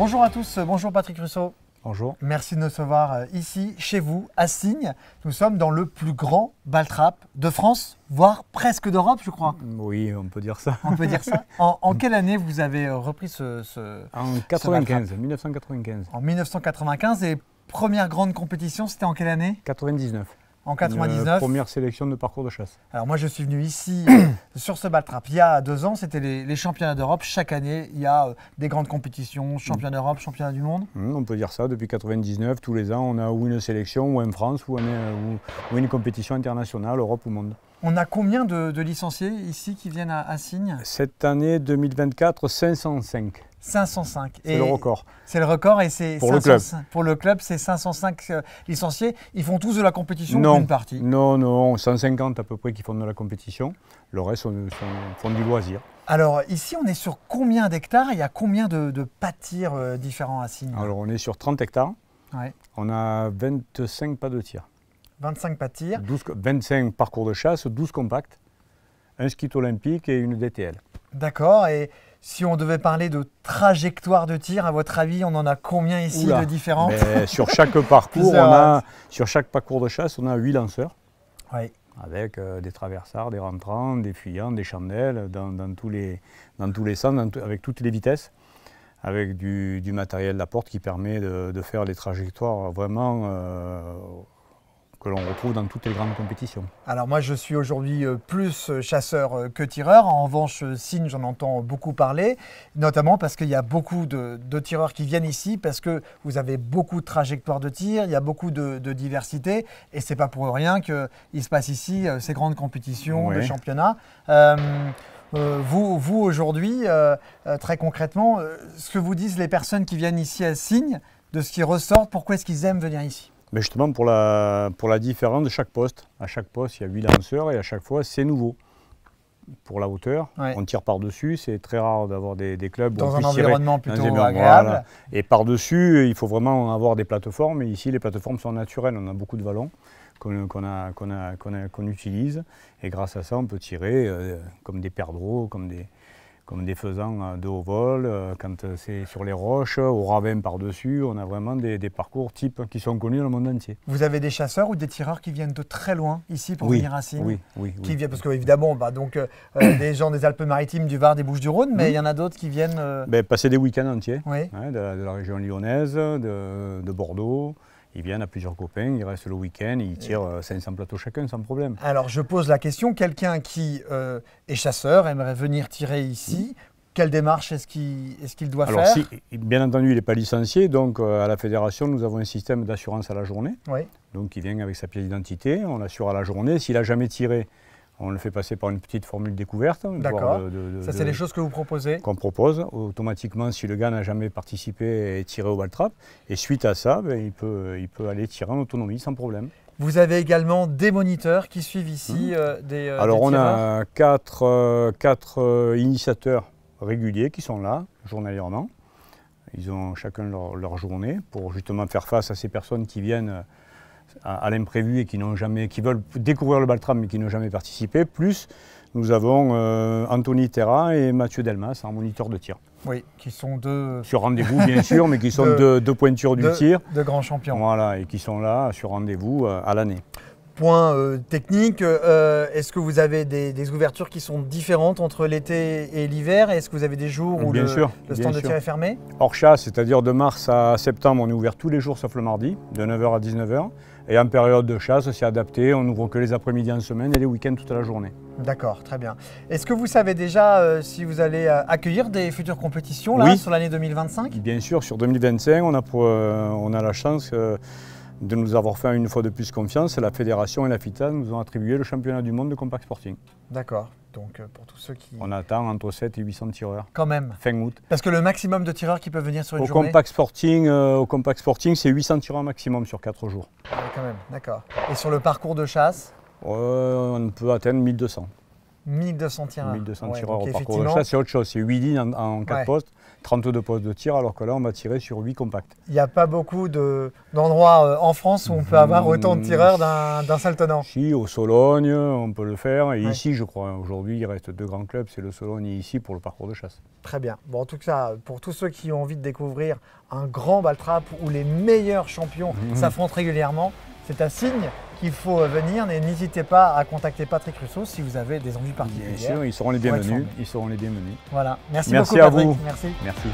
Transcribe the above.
Bonjour à tous, bonjour Patrick Russo. Bonjour. Merci de nous recevoir ici, chez vous, à Signes. Nous sommes dans le plus grand ball trap de France, voire presque d'Europe, je crois. Oui, on peut dire ça. On peut dire ça. En quelle année vous avez repris ce En 95, 1995. En 1995, et première grande compétition, c'était en quelle année? 99. En 99. Première sélection de parcours de chasse. Alors moi je suis venu ici sur ce ball trap il y a 2 ans, c'était les championnats d'Europe. Chaque année il y a des grandes compétitions, championnat d'Europe, championnat du monde. On peut dire ça, depuis 99, tous les ans on a ou une sélection, ou en France, ou une compétition internationale, Europe ou monde. On a combien de licenciés ici qui viennent à Signes? Cette année 2024, 505. 505. C'est le record. C'est le record et c'est pour le club. Pour le club, c'est 505 licenciés. Ils font tous de la compétition ou une partie? Non, 150 à peu près qui font de la compétition. Le reste font du loisir. Alors ici, on est sur combien d'hectares? Il y a combien de pâtirs différents à Signes? Alors on est sur 30 hectares. Ouais. On a 25 pas de tir. 25 pâtirs. 25 parcours de chasse, 12 compacts, un ski olympique et une DTL. D'accord. Et si on devait parler de trajectoire de tir, à votre avis, on en a combien ici de différentes? Sur chaque parcours, sur chaque parcours de chasse, on a 8 lanceurs. Oui. Avec des traversards, des rentrants, des fuyants, des chandelles, dans tous les sens, avec toutes les vitesses, avec du matériel à porte qui permet de faire des trajectoires vraiment que l'on retrouve dans toutes les grandes compétitions. Alors moi je suis aujourd'hui plus chasseur que tireur. En revanche, Signes, j'en entends beaucoup parler, notamment parce qu'il y a beaucoup de tireurs qui viennent ici, parce que vous avez beaucoup de trajectoires de tir, il y a beaucoup de diversité, et c'est pas pour rien qu'il se passe ici ces grandes compétitions, de championnats. Vous aujourd'hui, très concrètement, ce que vous disent les personnes qui viennent ici à Signes, de ce qui ressort, pourquoi est-ce qu'ils aiment venir ici? Mais justement pour la différence de chaque poste. À chaque poste, il y a 8 lanceurs et à chaque fois, c'est nouveau. Pour la hauteur, on tire par-dessus. C'est très rare d'avoir des clubs dans où on un puisse environnement tirer plutôt agréable. Voilà. Et par-dessus, il faut vraiment avoir des plateformes. Et ici, les plateformes sont naturelles. On a beaucoup de vallons qu'on utilise. Et grâce à ça, on peut tirer comme des perdreaux, comme des faisans de haut vol, quand c'est sur les roches, au ravin par-dessus, on a vraiment des parcours types qui sont connus dans le monde entier. Vous avez des chasseurs ou des tireurs qui viennent de très loin ici pour venir à Signes? Oui. Qui viennent, parce qu'évidemment, des gens des Alpes-Maritimes, du Var, des Bouches-du-Rhône, mais il y en a d'autres qui viennent… passer des week-ends entiers, de la région lyonnaise, de Bordeaux. Ils viennent à plusieurs copains, ils restent le week-end, ils tirent 500 plateaux chacun sans problème. Alors je pose la question, quelqu'un qui est chasseur, aimerait venir tirer ici, quelle démarche est-ce qu'il doit faire? Alors bien entendu, il n'est pas licencié, donc à la fédération, nous avons un système d'assurance à la journée. Donc il vient avec sa pièce d'identité, on l'assure à la journée. S'il n'a jamais tiré, on le fait passer par une petite formule découverte. D'accord. Ça, c'est les choses que vous proposez? Qu'on propose automatiquement si le gars n'a jamais participé et tiré au ball trap. Et suite à ça, il peut aller tirer en autonomie sans problème. Vous avez également des moniteurs qui suivent ici des Alors des on tireurs. a quatre initiateurs réguliers qui sont là journalièrement. Ils ont chacun leur journée pour justement faire face à ces personnes qui viennent à l'imprévu et qui veulent découvrir le ball trap mais qui n'ont jamais participé. Plus nous avons Anthony Terra et Mathieu Delmas en moniteur de tir. Oui, qui sont deux… Sur rendez-vous bien sûr, mais qui sont deux pointures du tir. De grands champions. Voilà, et qui sont là sur rendez-vous à l'année. Point technique, est-ce que vous avez des ouvertures qui sont différentes entre l'été et l'hiver? Est-ce que vous avez des jours où le stand de tir est fermé? Hors chasse, c'est-à-dire de mars à septembre, on est ouvert tous les jours sauf le mardi, de 9h à 19h. Et en période de chasse, c'est adapté, on n'ouvre que les après-midi en semaine et les week-ends toute la journée. D'accord, très bien. Est-ce que vous savez déjà si vous allez accueillir des futures compétitions là, sur l'année 2025? Bien sûr, sur 2025, on a la chance de nous avoir fait une fois de plus confiance. La fédération et la FITA nous ont attribué le championnat du monde de compact sporting. D'accord. Donc pour tous ceux qui… On attend entre 7 et 800 tireurs. Quand même. Fin août. Parce que le maximum de tireurs qui peuvent venir sur une journée… Au compact sporting, c'est 800 tireurs maximum sur 4 jours. Ah, quand même, d'accord. Et sur le parcours de chasse? On peut atteindre 1200. 1200 tireurs. 1200 tireurs au parcours de chasse, c'est autre chose. C'est 8 lignes en 4 postes. 32 postes de tir, alors que là, on va tirer sur 8 compacts. Il n'y a pas beaucoup d'endroits en France où on peut avoir autant de tireurs d'un seul tenant. Si, au Sologne, on peut le faire. Et Ouais. ici, je crois, aujourd'hui, il reste 2 grands clubs, c'est le Sologne et ici pour le parcours de chasse. Très bien. Bon, en tout cas, pour tous ceux qui ont envie de découvrir un grand ball trap où les meilleurs champions s'affrontent régulièrement, c'est à Signes qu'il faut venir. N'hésitez pas à contacter Patrick Russo si vous avez des envies Bien particulières. sûr, ils seront les Pour être bienvenus. formés. Ils seront les bienvenus. Voilà. Merci Merci beaucoup, à Patrick. vous. Merci. Merci.